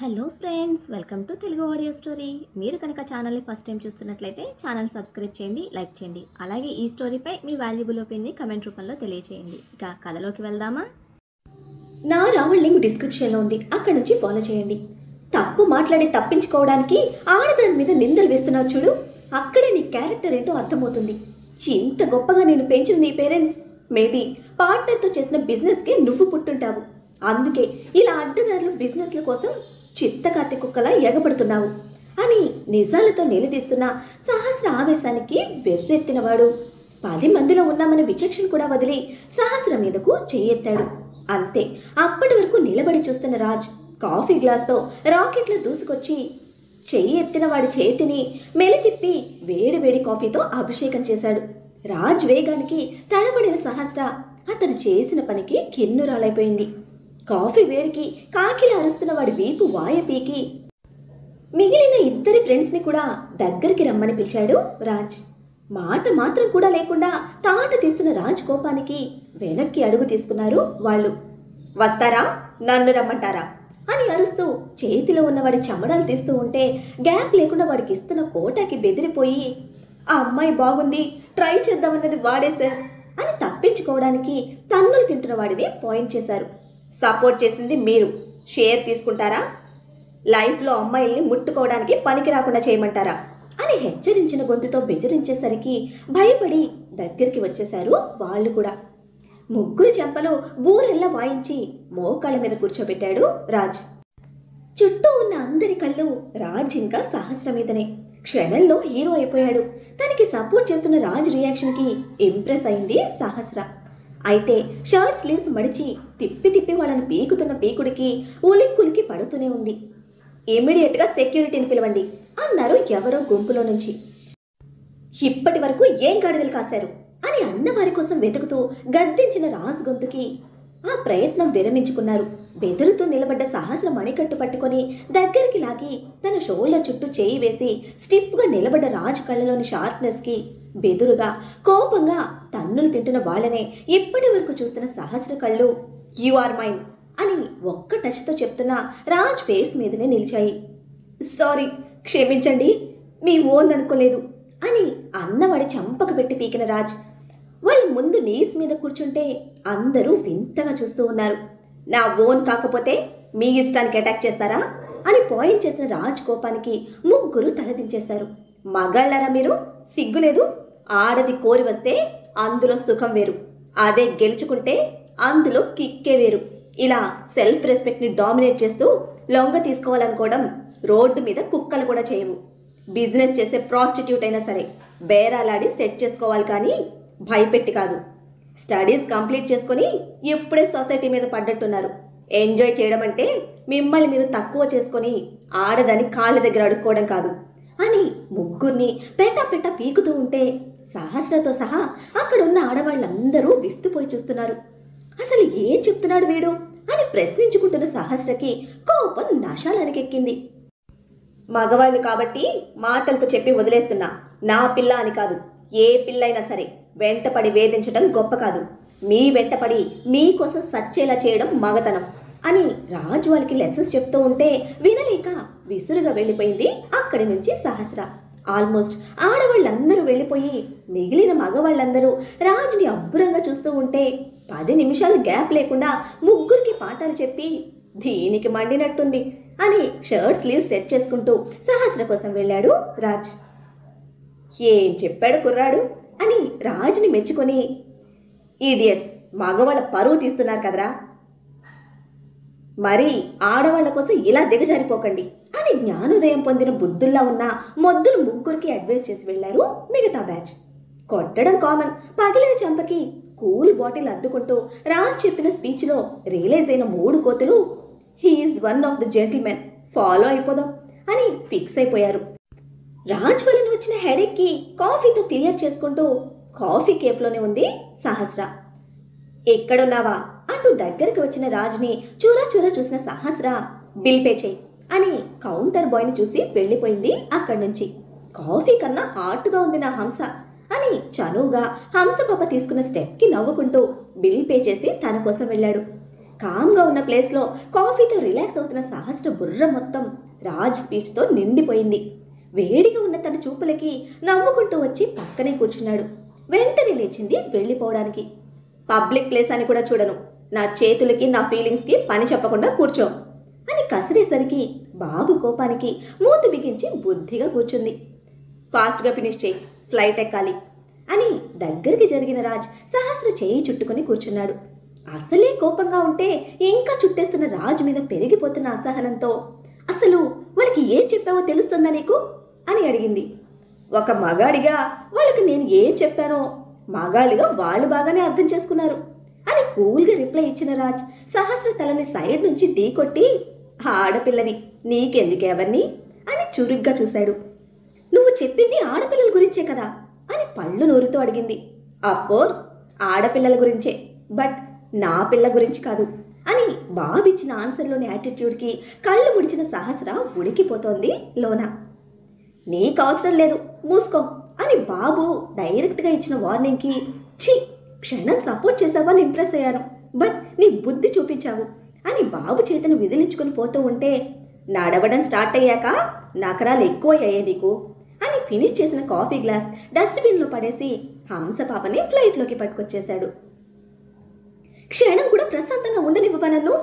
Hello friends, welcome to Telugu audio story. మీరు కనుక ఛానల్ని ఫస్ట్ టైం చూస్తున్నట్లయితే ఛానల్ సబ్స్క్రైబ్ చేయండి, లైక్ చేయండి. అలాగే ఈ స్టోరీపై మీ వాల్యుబుల్ ఒపీనియన్ని కమెంట్ రూపంలో తెలియచేయండి. ఇక కథలోకి వెళ్దామా? నా రావణ్ లింక్ డిస్క్రిప్షన్లో ఉంది, అక్కడ నుంచి ఫాలో చేయండి. తప్పు మాట్లాడి తప్పించుకోవడానికి ఆడదాని మీద నిందలు వేస్తున్నావు చూడు, అక్కడే నీ క్యారెక్టర్ ఏంటో అర్థమవుతుంది. ఇంత గొప్పగా నేను పెంచిన నీ పేరెంట్స్ మేబీ పార్ట్నర్తో చేసిన బిజినెస్కి నువ్వు పుట్టుంటావు. అందుకే ఇలా అడ్డదారులు బిజినెస్ల కోసం చిత్తకార్తె కుక్కలా ఎగబడుతున్నావు అని నిజాలతో నిలదీస్తున్న సహస్ర ఆవేశానికి వెర్రెత్తినవాడు 10 మందిలో ఉన్నామని విచక్షణ కూడా వదిలి సహస్ర మీదకు చెయ్యెత్తాడు. అంతే, అప్పటి వరకు నిలబడి చూస్తున్న రాజ్ కాఫీ గ్లాస్తో రాకెట్లో దూసుకొచ్చి చెయ్యి ఎత్తిన వాడి చేతిని మెలితిప్పి వేడి వేడి కాఫీతో అభిషేకం చేశాడు. రాజ్ వేగానికి తడబడిన సహస్ర అతను చేసిన పనికి కిన్నురాలైపోయింది. కాఫీ వేడికి కాకిలా అరుస్తున్న వాడి వీపు వాయపీకి మిగిలిన ఇద్దరి ఫ్రెండ్స్ని కూడా దగ్గరికి రమ్మని పిలిచాడు రాజ్. మాట మాత్రం కూడా లేకుండా తాట తీస్తున్న రాజ్ కోపానికి వెనక్కి అడుగు తీసుకున్నారు వాళ్ళు. వస్తారా, నన్ను రమ్మంటారా అని అరుస్తూ చేతిలో ఉన్నవాడి చెమడాలు తీస్తూ ఉంటే గ్యాప్ లేకుండా వాడికి ఇస్తున్న కోటాకి బెదిరిపోయి, ఆ అమ్మాయి బాగుంది, ట్రై చేద్దామన్నది వాడే సార్ అని తప్పించుకోవడానికి తన్నులు తింటున్న వాడిని పాయింట్ చేశారు. సపోర్ట్ చేసింది మీరు, షేర్ తీసుకుంటారా? లైఫ్లో అమ్మాయిల్ని ముట్టుకోవడానికి పనికి రాకుండా చేయమంటారా అని హెచ్చరించిన గొంతుతో బెదిరించేసరికి భయపడి దగ్గరికి వచ్చేశారు వాళ్ళు కూడా. ముగ్గురు చెంపలు బూరెల్లా వాయించి మోకాళ్ళ మీద కూర్చోబెట్టాడు రాజ్. చుట్టూ ఉన్న అందరి కళ్ళు రాజ్ ఇంకా సహస్ర మీదనే. క్షణంలో హీరో అయిపోయాడు. తనకి సపోర్ట్ చేస్తున్న రాజ్ రియాక్షన్కి ఇంప్రెస్ అయింది సహస్ర. అయితే షర్ట్ స్లీవ్స్ మడిచి తిప్పి తిప్పి వాళ్ళని పీకుతున్న పీకుడికి ఉలిక్కులికి పడుతూనే ఉంది. ఇమ్మీడియట్గా సెక్యూరిటీని పిలవండి అన్నారు ఎవరో గుంపులో నుంచి. ఇప్పటి వరకు ఏం గాడిదలు కాశారు అని అన్నవారి కోసం వెతుకుతూ గద్దించిన రాజ్ గొంతుకి ఆ ప్రయత్నం విరమించుకున్నారు. బెదురుతూ నిలబడ్డ సహస్ర మణికట్టు పట్టుకొని దగ్గరికి లాగి తన షోల్డర్ చుట్టూ చేయి వేసి స్టిఫ్గా నిలబడ్డ రాజ్ కళ్ళలోని షార్ప్నెస్కి బెదురుగా కోపంగా తన్నులు తింటున్న వాళ్ళనే ఇప్పటి వరకు చూస్తున్న సహస్ర కళ్ళు యు ఆర్ మైన్ అని ఒక్క టచ్తో చెప్తున్న రాజ్ ఫేస్ మీదనే నిలిచాయి. సారీ, క్షమించండి, మీ ఓన్ అనుకోలేదు అని అన్నవాడి చంపక పెట్టి పీకిన రాజ్ వాళ్ళు ముందు నీస్ మీద కూర్చుంటే అందరూ వింతగా చూస్తూ ఉన్నారు. నా ఓన్ కాకపోతే మీ ఇష్టానికి అటాక్ చేస్తారా అని పాయింట్ చేసిన రాజ్ కోపానికి ముగ్గురు తలదించేశారు. మగాళ్ళారా మీరు? సిగ్గులేదు? ఆడది కోరి వస్తే అందులో సుఖం వేరు, అదే గెలుచుకుంటే అందులో కిక్కే వేరు. ఇలా సెల్ఫ్ రెస్పెక్ట్ని డామినేట్ చేస్తూ లొంగ తీసుకోవాలనుకోవడం రోడ్డు మీద కుక్కలు కూడా చేయవు. బిజినెస్ చేసే ప్రాస్టిట్యూట్ అయినా సరే బేరాలాడి సెట్ చేసుకోవాలి, కానీ భయపెట్టి కాదు. స్టడీస్ కంప్లీట్ చేసుకొని ఇప్పుడే సొసైటీ మీద పడ్డట్టున్నారు. ఎంజాయ్ చేయడం అంటే మిమ్మల్ని మీరు తక్కువ చేసుకొని ఆడదని కాళ్ళ దగ్గర అడుక్కోవడం కాదు అని ముగ్గురిని పెట్ట పీకుతూ ఉంటే సహస్రతో సహా అక్కడున్న ఆడవాళ్ళందరూ విస్తుపోయి చూస్తున్నారు. అసలు ఏం చెప్తున్నాడు వీడు అని ప్రశ్నించుకుంటున్న సహస్రకి కోపం నశాలానికెక్కింది. మగవాళ్ళు కాబట్టి మాటలతో చెప్పి వదిలేస్తున్నా, నా పిల్ల అని కాదు. ఏ పిల్లైనా సరే వెంటపడి వేధించడం గొప్ప కాదు, మీ వెంటపడి మీకోసం సచ్చేలా చేయడం మగతనం అని రాజు వాళ్ళకి లెసన్స్ చెప్తూ ఉంటే వినలేక విసురుగా వెళ్ళిపోయింది అక్కడి నుంచి సహస్ర. ఆల్మోస్ట్ ఆడవాళ్ళందరూ వెళ్ళిపోయి మిగిలిన మగవాళ్ళందరూ రాజుని అబ్బురంగా చూస్తూ ఉంటే 10 నిమిషాలు గ్యాప్ లేకుండా ముగ్గురికి పాఠాలు చెప్పి దీనికి మండినట్టుంది అని షర్ట్ స్లీవ్ సెట్ చేసుకుంటూ సహస్ర కోసం వెళ్ళాడు రాజ్. ఏం చెప్పాడు కుర్రాడు అని రాజుని మెచ్చుకొని, ఈడియట్స్, మగవాళ్ళ పరువు తీస్తున్నారు కదరా, మరి ఆడవాళ్ల కోసం ఇలా దిగజారిపోకండి అని జ్ఞానోదయం పొందిన బుద్ధుల్లా ఉన్న మొద్దులు ముగ్గురికి అడ్వైస్ చేసి వెళ్లారు మిగతా బ్యాచ్. కొట్టడం కామన్, పగిలిన చంపకి కూల్ బాటిల్ అద్దుకుంటూ రాజ్ చెప్పిన స్పీచ్లో రియలైజ్ అయిన 3 కోతులు he's one of the gentlemen, follow అయిపోదాం అని ఫిక్స్ అయిపోయారు. రాజ్ వలన వచ్చిన హెడేక్కి కాఫీతో క్లియర్ చేసుకుంటూ కాఫీ కేఫ్లోనే ఉంది సహస్ర. ఎక్కడున్నావా అంటూ దగ్గరికి వచ్చిన రాజ్ని చూరా చూసిన సహస్ర బిల్ పే చేయి అని కౌంటర్ బాయ్ని చూసి వెళ్ళిపోయింది అక్కడి నుంచి. కాఫీ కన్నా హాట్గా ఉంది నా హంస అని చనువుగా హంస పాప తీసుకున్న స్టెప్కి నవ్వుకుంటూ బిల్ పే చేసి తన కోసం వెళ్ళాడు. కామ్గా ఉన్న ప్లేస్లో కాఫీతో రిలాక్స్ అవుతున్న సహస్ర బుర్ర మొత్తం రాజ్ స్పీచ్తో నిండిపోయింది. వేడిగా ఉన్న తన చూపులకి నవ్వుకుంటూ వచ్చి పక్కనే కూర్చున్నాడు. వెంటనే లేచింది వెళ్ళిపోవడానికి. పబ్లిక్ ప్లేస్ అని కూడా చూడను, నా చేతులకి నా ఫీలింగ్స్కి పని చెప్పకుండా కూర్చో అని కసిరేసరికి బాబు కోపానికి మూతి బిగించి బుద్ధిగా కూర్చుంది. ఫాస్ట్గా ఫినిష్ చేయి, ఫ్లైట్ ఎక్కాలి అని దగ్గరికి జరిగిన రాజ్ సహస్ర చేయి చుట్టుకొని కూర్చున్నాడు. అసలే కోపంగా ఉంటే ఇంకా చుట్టేస్తున్న రాజ్ మీద పెరిగిపోతున్న అసహనంతో, అసలు వాళ్ళకి ఏం చెప్పావో తెలుస్తుందా నీకు అని అడిగింది. ఒక మగాడిగా వాళ్ళకి నేను ఏం చెప్పానో మగాళ్ళుగా వాళ్ళు బాగానే అర్థం చేసుకున్నారు అని కూల్గా రిప్లై ఇచ్చిన రాజ్ సహస్ర తలని సైడ్ నుంచి ఢీ కొట్టి, ఆడపిల్లవి నీకెందుకే అవన్నీ అని చురుగ్గా చూశాడు. నువ్వు చెప్పింది ఆడపిల్లల గురించే కదా అని పళ్ళు నోరుతూ అడిగింది. కోర్స్ ఆడపిల్లల గురించే, బట్ నా పిల్ల గురించి కాదు అని బాబిచ్చిన ఆన్సర్లోని యాటిట్యూడ్కి కళ్ళు ముడిచిన సహస్ర ఉడికిపోతోంది లోన. నీకు అవసరం లేదు, మూసుకో అని బాబు డైరెక్ట్గా ఇచ్చిన వార్నింగ్కి క్షణం సపోర్ట్ చేసావని ఇంప్రెస్ అయ్యాను, బట్ నీ బుద్ధి చూపించావు అని బాబు చేతిని విదిలించుకొని పోతూ ఉంటే, నడవడం స్టార్ట్ అయ్యాక నకరాలు ఎక్కువయ్యాయే నీకు అని ఫినిష్ చేసిన కాఫీ గ్లాస్ డస్ట్బిన్లో పడేసి హంస పాపని ఫ్లైట్లోకి పట్టుకొచ్చేశాడు. క్షణం కూడా ప్రశాంతంగా ఉండనివ్వవా నన్ను,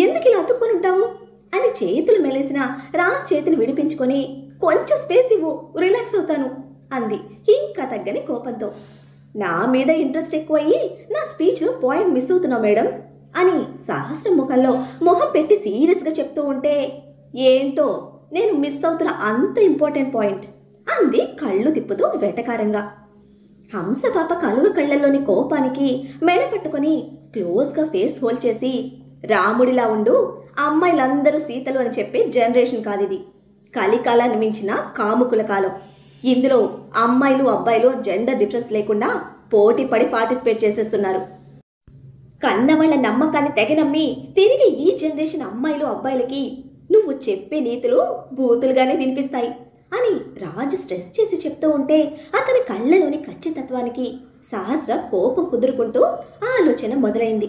ఎందుకు ఇలా అతుక్కొని ఉంటావు అని చేతులు మెలేసిన రాజ్ చేతిని విడిపించుకొని, కొంచెం స్పేస్ ఇవ్వు, రిలాక్స్ అవుతాను అంది ఇంకా తగ్గని కోపంతో. నా మీద ఇంట్రెస్ట్ ఎక్కువయ్యి నా స్పీచ్లో పాయింట్ మిస్ అవుతున్నావు మేడం అని సహస్ర ముఖంలో మొహం పెట్టి సీరియస్గా చెప్తూ ఉంటే, ఏంటో నేను మిస్ అవుతున్న అంత ఇంపార్టెంట్ పాయింట్ అంది కళ్ళు తిప్పుతూ వెటకారంగా. హంస పాప కలువ కళ్ళల్లోని కోపానికి మెడ పట్టుకొని క్లోజ్గా ఫేస్ హోల్డ్ చేసి, రాముడిలా ఉండు, అమ్మాయిలందరూ సీతలు అని చెప్పే జనరేషన్ కాదిది, కలికాలాన్ని మించిన కాముకుల కాలం. ఇందులో అమ్మాయిలు అబ్బాయిలు జెండర్ డిఫరెన్స్ లేకుండా పోటీ పడి పార్టిసిపేట్ చేసేస్తున్నారు. కన్నవాళ్ల నమ్మకాన్ని తెగ నమ్మి తిరిగి ఈ జనరేషన్ అమ్మాయిలు అబ్బాయిలకి నువ్వు చెప్పే నీతులు బూతులుగానే వినిపిస్తాయి అని రాజు స్ట్రెస్ చేసి చెప్తూ ఉంటే, అతని కళ్ళలోని ఖచ్చితత్వానికి సహస్ర కోపం కుదురుకుంటూ ఆలోచన మొదలైంది.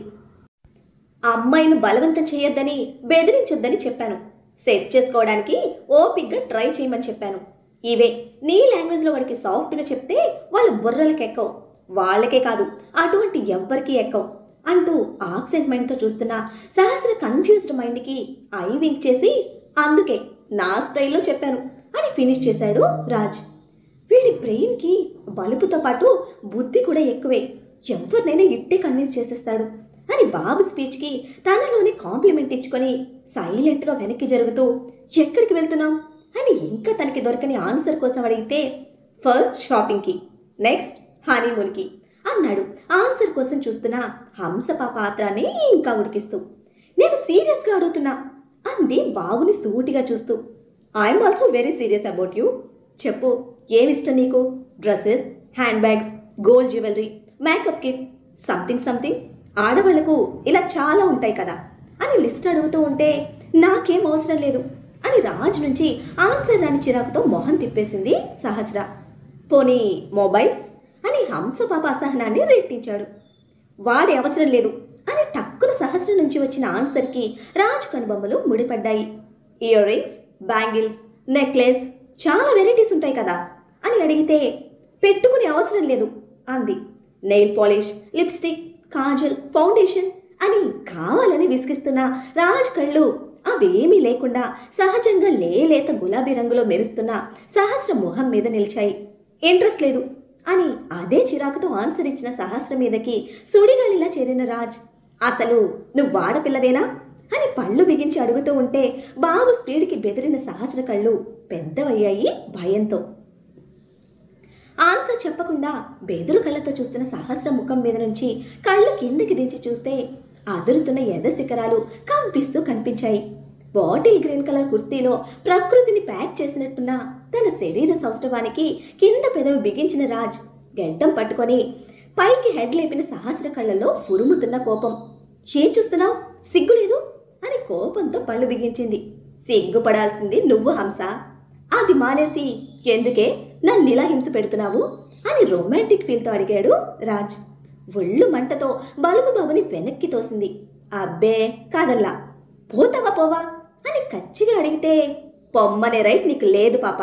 అమ్మాయిని బలవంతం చేయొద్దని, బెదిరించొద్దని చెప్పాను. సెట్ చేసుకోవడానికి ఓపిక్గా ట్రై చేయమని చెప్పాను. ఇవే నీ లాంగ్వేజ్లో వాడికి సాఫ్ట్గా చెప్తే వాళ్ళ బుర్రలకి ఎక్కవు, వాళ్ళకే కాదు అటువంటి ఎవ్వరికీ ఎక్కవు అంటూ ఆబ్సెంట్ మైండ్తో చూస్తున్న సహస్ర కన్ఫ్యూజ్డ్ మైండ్కి ఐ వింక్ చేసి, అందుకే నా స్టైల్లో చెప్పాను అని ఫినిష్ చేశాడు రాజ్. వీడి బ్రెయిన్కి బలుపుతో పాటు బుద్ధి కూడా ఎక్కువే, ఎవరినైనా ఇట్టే కన్విన్స్ చేసేస్తాడు అని బాబు స్పీచ్కి తనలోనే కాంప్లిమెంట్ ఇచ్చుకొని సైలెంట్గా వెనక్కి జరుగుతూ, ఎక్కడికి వెళ్తున్నాం అని ఇంకా తనకి దొరకని ఆన్సర్ కోసం అడిగితే, ఫస్ట్ షాపింగ్కి, నెక్స్ట్ హనీమూన్కి అన్నాడు ఆన్సర్ కోసం చూస్తున్న హంసపా పాత్రాన్ని ఇంకా ఉడికిస్తూ. నేను సీరియస్గా అడుగుతున్నా అంది బాబుని సూటిగా చూస్తూ. I'm also very serious about you. చెప్పు, ఏమిష్టం నీకు? Dresses, hand bags, gold jewellery, makeup kit, something something. ఆడవాళ్లకు ఇలా చాలా ఉంటాయి కదా అని లిస్ట్ అడుగుతూ ఉంటే, నాకేం అవసరం లేదు అని రాజ్ నుంచి ఆన్సర్ రాని చిరాకుతో మొహం తిప్పేసింది సహస్ర. పోనీ మొబైల్స్ అని హంసపాప అసహనాన్ని రెట్టించాడు. వాడి అవసరం లేదు అని టక్కున సహస్ర నుంచి వచ్చిన ఆన్సర్కి రాజ్ కనుబొమ్మలు ముడిపడ్డాయి. ఇయర్ రింగ్స్, బ్యాంగిల్స్, నెక్లెస్, చాలా వెరైటీస్ ఉంటాయి కదా అని అడిగితే, పెట్టుకునే అవసరం లేదు అంది. Nail polish, lipstick, Kajal, foundation అని కావాలని విసిగిస్తున్న రాజ్ కళ్ళు అవేమీ లేకుండా సహజంగా లేత గులాబీ రంగులో మెరుస్తున్న సహస్ర మొహం మీద నిలిచాయి. ఇంట్రెస్ట్ లేదు అని అదే చిరాకుతో ఆన్సర్ ఇచ్చిన సహస్ర మీదకి సుడిగాలిలా చేరిన రాజ్, అసలు నువ్వు ఆడపిల్లవేనా అని పళ్ళు బిగించి అడుగుతూ ఉంటే బాబు స్పీడ్కి బెదిరిన సహస్ర కళ్ళు పెద్దవయ్యాయి భయంతో. ఆన్సర్ చెప్పకుండా బెదురు కళ్ళతో చూస్తున్న సహస్ర ముఖం మీద నుంచి కళ్ళు కిందకి దించి చూస్తే అదురుతున్న ఎద శిఖరాలు కంపిస్తూ కనిపించాయి. బాటిల్ గ్రీన్ కలర్ కుర్తీలో ప్రకృతిని ప్యాక్ చేసినట్టున్న తన శరీర సౌష్ఠవానికి కింద పెదవి బిగించిన రాజ్ గడ్డం పట్టుకొని పైకి హెడ్ లేపిన సహస్ర కళ్ళల్లో ఫురుముతున్న కోపం. ఏం చూస్తున్నావు, సిగ్గులేదు అని కోపంతో పళ్ళు బిగించింది. సిగ్గుపడాల్సింది నువ్వు హంస, అది మానేసి ఎందుకే నన్నిలా హింస పెడుతున్నావు అని రొమాంటిక్ ఫీల్తో అడిగాడు రాజ్. ఒళ్ళు మంటతో బలుపు బాబుని వెనక్కి తోసింది. అబ్బే కాదల్లా. పోతావా పోవా అని కచ్చిగా అడిగితే, పొమ్మనే రైట్ నీకు లేదు పాప.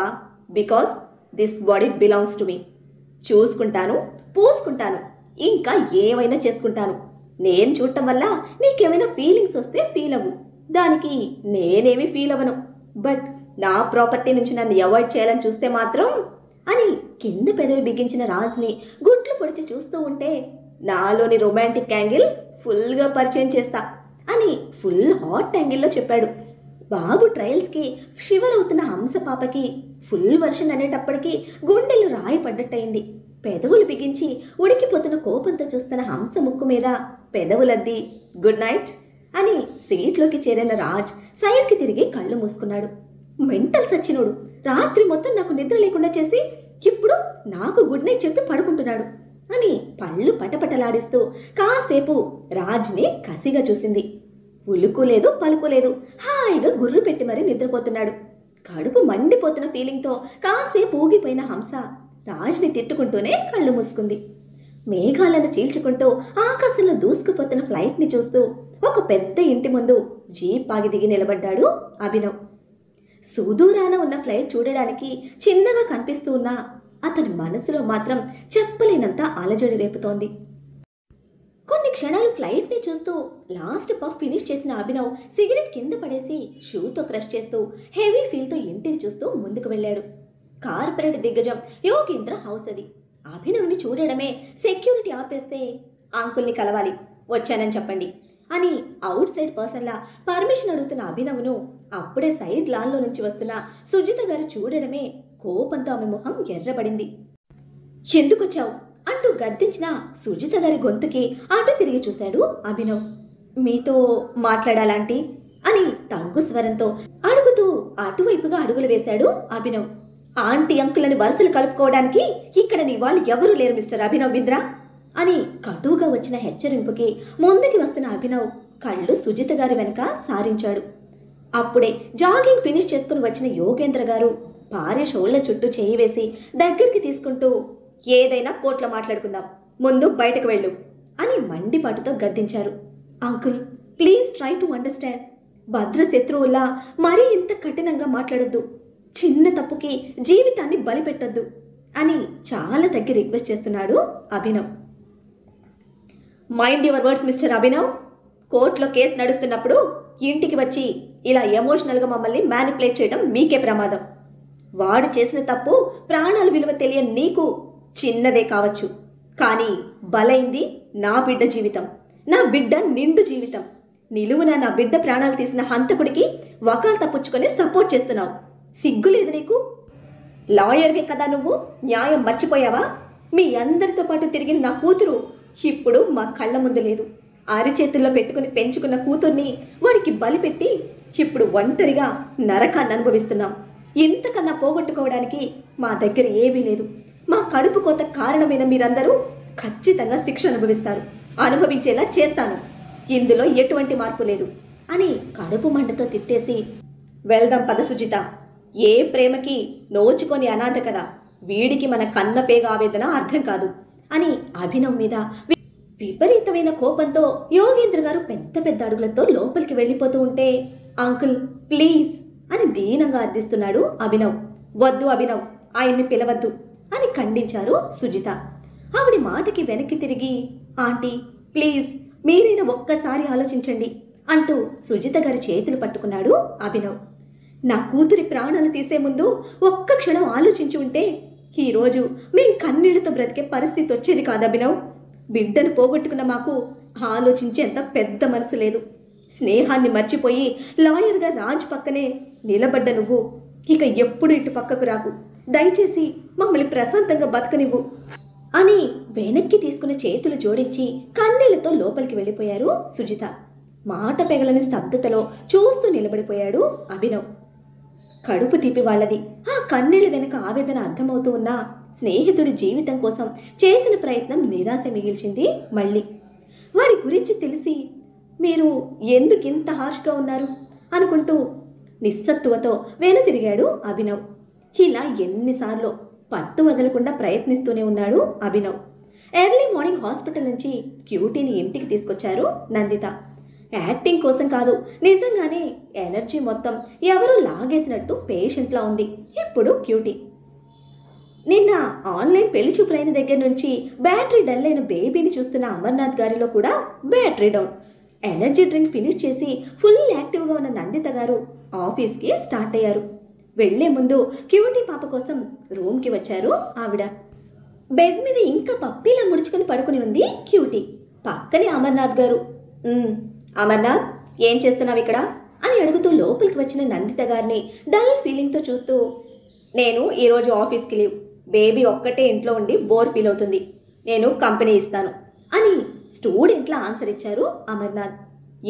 Because this body belongs to me. చూసుకుంటాను, పూసుకుంటాను, ఇంకా ఏమైనా చేసుకుంటాను. నేను చూడటం వల్ల నీకేమైనా ఫీలింగ్స్ వస్తే ఫీల్ అవ్వు, దానికి నేనేమి ఫీల్ అవ్వను. బట్ నా ప్రాపర్టీ నుంచి నన్ను అవాయిడ్ చేయాలని చూస్తే మాత్రం అని కింద పెదవి బిగించిన రాజ్ని గుట్లు పొడిచి చూస్తూ ఉంటే, నాలోని రొమాంటిక్ యాంగిల్ ఫుల్గా పరిచయం చేస్తా అని ఫుల్ హాట్ యాంగిల్లో చెప్పాడు. బాబు ట్రయల్స్కి షివర్ అవుతున్న హంస పాపకి ఫుల్ వర్షన్ అనేటప్పటికీ గుండెలు రాయి పడ్డట్టయింది. పెదవులు బిగించి ఉడికిపోతున్న కోపంతో చూస్తున్న హంస ముక్కు మీద పెదవులద్ది గుడ్ నైట్ అని సీట్లోకి చేరిన రాజ్ సైడ్కి తిరిగి కళ్ళు మూసుకున్నాడు. మెంటల్ సచ్చినోడు, రాత్రి మొత్తం నాకు నిద్ర లేకుండా చేసి ఇప్పుడు నాకు గుడ్ నైట్ చెప్పి పడుకుంటున్నాడు అని పళ్ళు పటపటలాడిస్తూ కాసేపు రాజ్ని కసిగా చూసింది. ఉలుకు లేదు, పలుకు లేదు, హాయిగా గుర్రు పెట్టి మరీ నిద్రపోతున్నాడు. కడుపు మండిపోతున్న ఫీలింగ్తో కాసేపు ఊగిపోయిన హంస రాజ్ని తిట్టుకుంటూనే కళ్ళు మూసుకుంది. మేఘాలను చీల్చుకుంటూ ఆకాశంలో దూసుకుపోతున్న ఫ్లైట్ని చూస్తూ ఒక పెద్ద ఇంటి ముందు జీప్ ఆగి దిగి నిలబడ్డాడు అభినవ్. సుదూరాన ఉన్న ఫ్లైట్ చూడడానికి చిన్నగా కనిపిస్తూ ఉన్నా అతని మనసులో మాత్రం చెప్పలేనంత అలజడి రేపుతోంది. కొన్ని క్షణాలు ఫ్లైట్ని చూస్తూ లాస్ట్ పఫ్ ఫినిష్ చేసిన అభినవ్ సిగరెట్ కింద పడేసి షూతో క్రష్ చేస్తూ హెవీ ఫీల్తో ఇంటిని చూస్తూ ముందుకు వెళ్ళాడు. కార్పొరేట్ దిగ్గజం యోగేంద్ర హౌస్ అది. అభినవ్ని చూడడమే సెక్యూరిటీ ఆపేస్తే, అంకుల్ని కలవాలి, వచ్చానని చెప్పండి అని అవుట్ సైడ్ పర్సన్లా పర్మిషన్ అడుగుతున్న అభినవ్ను అప్పుడే సైడ్ లాన్లో నుంచి వస్తున్న సుజిత గారు చూడడమే కోపంతో ఆమె ముఖం ఎర్రబడింది. ఎందుకొచ్చావు అంటూ గద్దించిన సుజిత గారి గొంతుకి అటు తిరిగి చూశాడు అభినవ్. మీతో మాట్లాడాలంటీ అని తగ్గు స్వరంతో అడుగుతూ అటువైపుగా అడుగులు వేశాడు అభినవ్. ఆంటీ అంకులని వరుసలు కలుపుకోవడానికి ఇక్కడ నీ వాళ్ళు ఎవరూ లేరు మిస్టర్ అభినవ్ బింద్రా అని కటువుగా వచ్చిన హెచ్చరింపుకి ముందుకి వస్తున్న అభినవ్ కళ్ళు సుజిత గారి వెనక సారించాడు. అప్పుడే జాగింగ్ ఫినిష్ చేసుకుని వచ్చిన యోగేంద్ర గారు భార్య షోల్డర్ చుట్టూ చేయి వేసి దగ్గరికి తీసుకుంటూ, ఏదైనా కోర్టులో మాట్లాడుకుందాం, ముందు బయటకు వెళ్ళు అని మండిపాటుతో గద్దించారు. Uncle please try to understand. Bhadra శత్రువుల్లా మరీ ఇంత కఠినంగా మాట్లాడొద్దు, చిన్న తప్పుకి జీవితాన్ని బలిపెట్టొద్దు అని చాలా తగ్గి రిక్వెస్ట్ చేస్తున్నాడు Abhinav. Mind your words mister Abhinav. కోర్టులో కేసు నడుస్తున్నప్పుడు ఇంటికి వచ్చి ఇలా ఎమోషనల్గా మమ్మల్ని మ్యానిపులేట్ చేయడం మీకే ప్రమాదం. వాడు చేసిన తప్పు ప్రాణాల విలువ తెలియని నీకు చిన్నదే కావచ్చు, కానీ బలైంది నా బిడ్డ జీవితం, నా బిడ్డ నిండు జీవితం. నిలువున నా బిడ్డ ప్రాణాలు తీసిన హంతకుడికి వకాలు తప్పుచ్చుకొని సపోర్ట్ చేస్తున్నావు. సిగ్గులేదు నీకు? లాయర్వే కదా నువ్వు, న్యాయం మర్చిపోయావా? మీ అందరితో పాటు తిరిగిన నా కూతురు ఇప్పుడు మా కళ్ళ ముందు లేదు. అరిచేతుల్లో పెట్టుకుని పెంచుకున్న కూతుర్ని వాడికి బలిపెట్టి ఇప్పుడు ఒంటరిగా నరకాన్ని అనుభవిస్తున్నాం. ఇంతకన్నా పోగొట్టుకోవడానికి మా దగ్గర ఏమీ లేదు. మా కడుపు కోత కారణమైన మీరందరూ ఖచ్చితంగా శిక్ష అనుభవిస్తారు, అనుభవించేలా చేస్తాను. ఇందులో ఎటువంటి మార్పు లేదు అని కడుపు మంటతో తిట్టేసి, వెళ్దాం పద సుజిత, ఏ ప్రేమకి నోచుకొని అనాథ కదా, వీడికి మన కన్నపేగ ఆవేదన అర్థం కాదు అని అభినవ్ మీద విపరీతమైన కోపంతో యోగేంద్ర గారు పెద్ద పెద్ద అడుగులతో లోపలికి వెళ్ళిపోతూ ఉంటే, అంకుల్ ప్లీజ్ అని దీనంగా అర్థిస్తున్నాడు అభినవ్. వద్దు అభినవ్, ఆయన్ని పిలవద్దు అని ఖండించారు సుజిత. ఆవిడ మాటకి వెనక్కి తిరిగి, ఆంటీ ప్లీజ్ మీరైనా ఒక్కసారి ఆలోచించండి అంటూ సుజిత గారి చేతులు పట్టుకున్నాడు అభినవ్. నా కూతురి ప్రాణాలు తీసే ముందు ఒక్క క్షణం ఆలోచించి ఉంటే ఈరోజు మేం కన్నీళ్లతో బ్రతికే పరిస్థితి వచ్చేది కాదు అభినవ్. బిడ్డను పోగొట్టుకున్న మాకు ఆలోచించేంత పెద్ద మనసు లేదు. స్నేహాన్ని మర్చిపోయి లాయర్గా రాజ్ పక్కనే నిలబడ్డ నువ్వు ఇక ఎప్పుడు ఇటు పక్కకు రాకు, దయచేసి మమ్మల్ని ప్రశాంతంగా బతకనివ్వు అని వెనక్కి తీసుకున్న చేతులు జోడించి కన్నీళ్లతో లోపలికి వెళ్ళిపోయారు సుజిత. మాట పెగలని స్తబ్దతలో చూస్తూ నిలబడిపోయాడు అభినవ్. కడుపు తీపి వాళ్ళది. ఆ కన్నీళ్ల వెనక ఆవేదన అర్థమవుతూ ఉన్న స్నేహితుడి జీవితం కోసం చేసిన ప్రయత్నం నిరాశ మిగిల్చింది. మళ్ళీ వాడి గురించి తెలిసి మీరు ఎందుకింత హార్ష్గా ఉన్నారు అనుకుంటూ నిస్సత్తువతో వెనుతిరిగాడు అభినవ్. ఇలా ఎన్నిసార్లు పట్టు వదలకుండా ప్రయత్నిస్తూనే ఉన్నాడు అభినవ్. ఎర్లీ మార్నింగ్ హాస్పిటల్ నుంచి క్యూటీని ఇంటికి తీసుకొచ్చారు నందిత. యాక్టింగ్ కోసం కాదు, నిజంగానే ఎనర్జీ మొత్తం ఎవరో లాగేసినట్టు పేషెంట్లా ఉంది ఇప్పుడు క్యూటీ. నిన్న ఆన్లైన్ పెళ్లి చూపులైన దగ్గర నుంచి బ్యాటరీ డల్ అయిన బేబీని చూస్తున్న అమర్నాథ్ గారిలో కూడా battery down. Energy drink finish చేసి ఫుల్ యాక్టివ్గా ఉన్న నందిత గారు ఆఫీస్కి స్టార్ట్ అయ్యారు. వెళ్లే ముందు క్యూటీ పాప కోసం రూమ్కి వచ్చారు ఆవిడ. బెడ్ మీద ఇంకా పప్పీలా ముడుచుకొని పడుకుని ఉంది క్యూటీ. పక్కనే అమర్నాథ్ గారు. అమర్నాథ్, ఏం చేస్తున్నావు ఇక్కడ అని అడుగుతూ లోపలికి వచ్చిన నందిత గారిని డల్ ఫీలింగ్తో చూస్తూ, నేను ఈరోజు ఆఫీస్కి లీవ్, బేబీ ఒక్కటే ఇంట్లో ఉండి బోర్ ఫీల్ అవుతుంది, నేను కంపెనీ ఇస్తాను అని స్టూడెంట్లా ఆన్సర్ ఇచ్చారు Amarnath.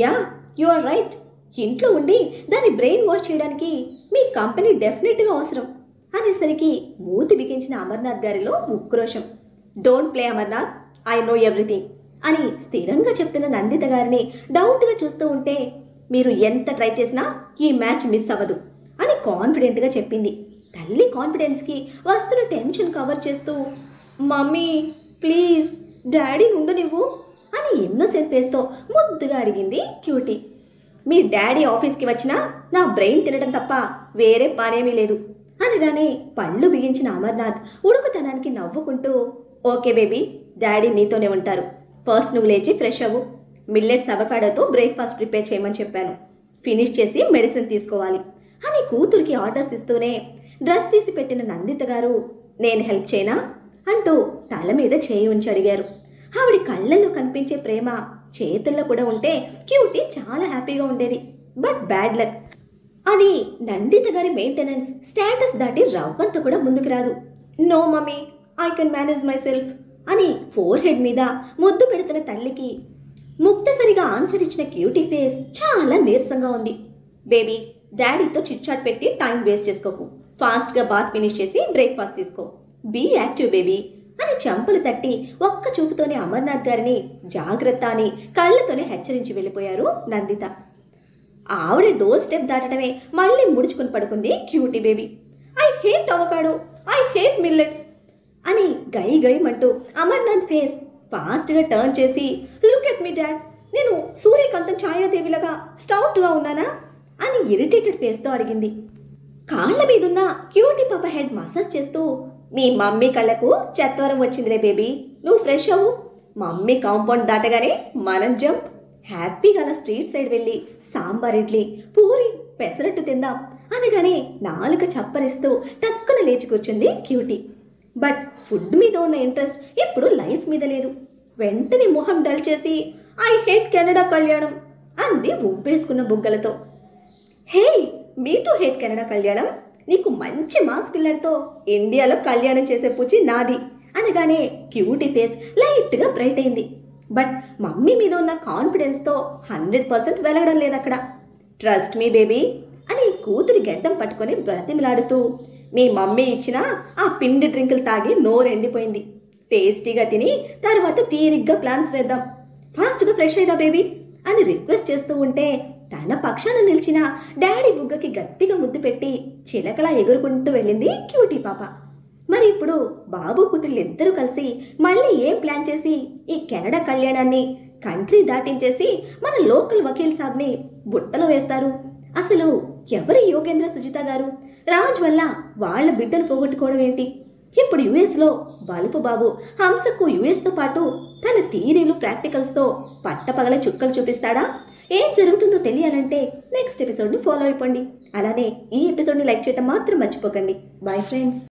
Yeah, you are right, ఇంట్లో ఉండి దాన్ని బ్రెయిన్ వాష్ చేయడానికి మీ కంపెనీ డెఫినెట్గా అవసరం అనేసరికి మూతి బిగించిన అమర్నాథ్ గారిలో ఉక్రోషం. Don't play Amarnath, I know everything అని స్థిరంగా చెప్తున్న నందిత గారిని డౌట్గా చూస్తూ ఉంటే, మీరు ఎంత ట్రై చేసినా ఈ మ్యాచ్ మిస్ అవ్వదు అని కాన్ఫిడెంట్గా చెప్పింది. తల్లి కాన్ఫిడెన్స్కి వస్తున్న టెన్షన్ కవర్ చేస్తూ, మమ్మీ ప్లీజ్ డాడీ ఉండనివ్వు అని ఇన్నోసెంట్ ఫేస్తో ముద్దుగా అడిగింది క్యూటీ. మీ డాడీ ఆఫీస్కి వచ్చినా నా బ్రెయిన్ తినడం తప్ప వేరే పనేమీ లేదు అనగానే పళ్ళు బిగించిన అమర్నాథ్ ఉడుకుతనానికి నవ్వుకుంటూ, ఓకే బేబీ, డాడీ నీతోనే ఉంటారు, ఫస్ట్ నువ్వు లేచి ఫ్రెష్ అవ్వు, మిల్లెట్స్ అవకాడోతో బ్రేక్ఫాస్ట్ ప్రిపేర్ చేయమని చెప్పాను, ఫినిష్ చేసి మెడిసిన్ తీసుకోవాలి అని కూతురికి ఆర్డర్స్ ఇస్తూనే డ్రెస్ తీసి పెట్టిన నందిత గారు, నేను హెల్ప్ చేయనా అంటూ తల మీద చేయి ఉంచి అడిగారు. ఆవిడ కళ్ళల్లో కనిపించే ప్రేమ చేతుల్లో కూడా ఉంటే క్యూటీ చాలా హ్యాపీగా ఉండేది. బట్ బ్యాడ్ లక్, అది నందిత గారి మెయింటెనెన్స్ స్టేటస్ దాటి రవ్వంత కూడా ముందుకు రాదు. No mummy, I can manage myself అని ఫోర్ హెడ్ మీద ముద్దు పెడుతున్న తల్లికి ముక్తసరిగా ఆన్సర్ ఇచ్చిన క్యూటీ ఫేస్ చాలా నీరసంగా ఉంది. బేబీ, డాడీతో చిట్చాట్ పెట్టి టైం వేస్ట్ చేసుకోకు, ఫాస్ట్గా బాత్ ఫినిష్ చేసి బ్రేక్ఫాస్ట్ తీసుకో, బీ యాక్టివ్ బేబీ అని చంపలు తట్టి ఒక్క చూపుతోనే అమర్నాథ్ గారిని జాగ్రత్త అని కళ్ళతోనే హెచ్చరించి వెళ్ళిపోయారు నందిత. ఆవిడ డోర్ స్టెప్ దాటడమే మళ్ళీ ముడుచుకుని పడుకుంది cutie baby. I hate avocado, I hate millets అని గై గైమంటూ అమర్నాథ్ ఫేస్ ఫాస్ట్గా టర్న్ చేసి, లుక్ ఎట్ మీ డాడ్, నేను సూర్యకాంతం ఛాయాదేవిలాగా స్టౌట్గా ఉన్నానా అని ఇరిటేటెడ్ ఫేస్తో అడిగింది. కాళ్ళ మీదున్న క్యూటీ పాప హెడ్ మసాజ్ చేస్తూ, మీ మమ్మీ కళ్ళకు చెత్తవరం వచ్చిందిలే బేబీ, నువ్వు ఫ్రెష్ అవ్వు, మమ్మీ కాంపౌండ్ దాటగానే మనం జంప్, హ్యాపీగా అలా స్ట్రీట్ సైడ్ వెళ్ళి సాంబార్ ఇడ్లీ పూరి పెసరట్టు తిందాం అనగానే నాలుక చప్పరిస్తూ టక్కున లేచి కూర్చుంది క్యూటీ. బట్ ఫుడ్ మీద ఉన్న ఇంట్రెస్ట్ ఇప్పుడు లైఫ్ మీద లేదు. వెంటనే మొహం డల్ చేసి, ఐ హేట్ కెనడా కళ్యాణం అంది ఉబ్బేసుకున్న బుగ్గలతో. హే, మీ టు హేట్ కెనడా కళ్యాణం, నీకు మంచి మాస్ పిల్లర్తో ఇండియాలో కళ్యాణం చేసే పూచి నాది అనగానే క్యూటీ ఫేస్ లైట్గా బ్రైట్ అయింది. బట్ మమ్మీ మీద ఉన్న కాన్ఫిడెన్స్తో 100% వెలగడం లేదు అక్కడ. ట్రస్ట్ మీ బేబీ అని కూతురి గెడ్డం పట్టుకొని బ్రతిమిలాడుతూ, మీ మమ్మీ ఇచ్చిన ఆ పిండి డ్రింకులు తాగి నోరు ఎండిపోయింది, టేస్టీగా తిని తర్వాత తీరిగ్గా ప్లాన్స్ వేద్దాం, ఫాస్ట్గా ఫ్రెష్ అయ్యిరా బేబీ అని రిక్వెస్ట్ చేస్తూ ఉంటే తన పక్షాన నిలిచిన డాడీ బుగ్గకి గట్టిగా ముద్దు పెట్టి చిలకలా ఎగురుకుంటూ వెళ్ళింది క్యూటీ పాప. మరి ఇప్పుడు బాబు కూతురు ఇద్దరూ కలిసి మళ్ళీ ఏం ప్లాన్ చేసి ఈ కెనడా కళ్యాణాన్ని కంట్రీ దాటించేసి మన లోకల్ వకీల్ సాబ్ని బుట్టలో వేస్తారు? అసలు ఎవరి యోగేంద్ర సుజిత గారు రాజ్ వల్ల వాళ్ళ బిడ్డను పోగొట్టుకోవడం ఏంటి? ఇప్పుడు యుఎస్లో బలుపు బాబు హంసకు యుఎస్తో పాటు తన థియరీలు ప్రాక్టికల్స్తో పట్టపగల చుక్కలు చూపిస్తాడా? ఏం జరుగుతుందో తెలియాలంటే నెక్స్ట్ ఎపిసోడ్ని ఫాలో అయిపోండి. అలానే ఈ ఎపిసోడ్ని లైక్ చేయడం మాత్రం మర్చిపోకండి. Bye friends.